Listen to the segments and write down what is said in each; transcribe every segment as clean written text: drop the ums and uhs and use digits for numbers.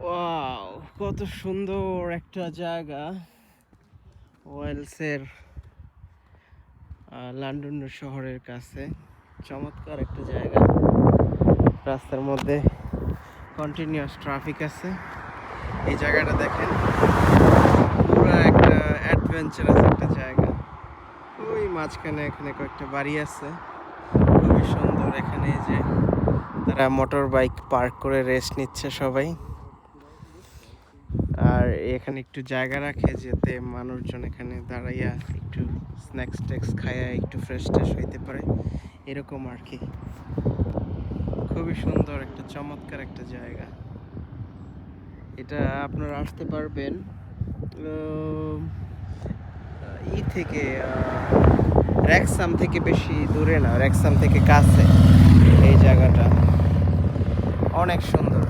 Wow, কত সুন্দর একটা জায়গা। ওয়েলসের লন্ডন শহরের কাছে চমৎকার একটা জায়গা। রাস্তার মধ্যে কন্টিনিউয়াস ট্রাফিক আছে। এই জায়গাটা দেখেন, পুরো একটা অ্যাডভেঞ্চারাস একটা জায়গা। ওই মাঝখানে এখানে কয়েকটা বাড়ি আছে, খুবই সুন্দর। এখানে এই যে তারা মোটর বাইক পার্ক করে রেস্ট নিচ্ছে সবাই। আর এখানে একটু জায়গা রাখে যাতে মানুষজন এখানে দাঁড়াইয়া একটু স্ন্যাক্স ট্যাক্স খাইয়া একটু ফ্রেশ ট্রেশ হইতে পারে, এরকম আর কি। খুবই সুন্দর একটা চমৎকার একটা জায়গা। এটা আপনারা আসতে পারবেন থেকে র্যাকসাম থেকে বেশি দূরে না, র্যাকসাম থেকে কাছে এই জায়গাটা। অনেক সুন্দর,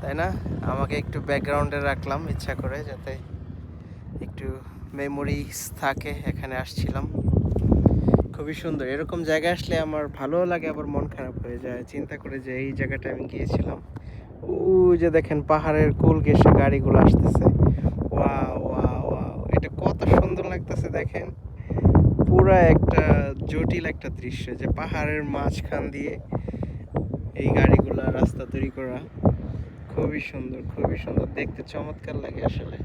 তাই না? আমাকে একটু ব্যাকগ্রাউন্ডে রাখলাম ইচ্ছা করে, যাতে একটু মেমোরিজ থাকে। এখানে আসছিলাম, খুবই সুন্দর। এরকম জায়গা আসলে আমার ভালোও লাগে, আবার মন খারাপ হয়ে যায় চিন্তা করে যে এই জায়গাটা আমি গিয়েছিলাম। যে দেখেন পাহাড়ের কোল ঘেঁষে গাড়িগুলো আসতেছে। ওয়াও ওয়াও ওয়াও, এটা কত সুন্দর লাগতেছে দেখেন। পুরা একটা জটিল একটা দৃশ্য, যে পাহাড়ের মাঝখান দিয়ে এই গাড়িগুলা রাস্তা তৈরি করা। খুবই সুন্দর, খুবই সুন্দর দেখতে, চমৎকার লাগে আসলে।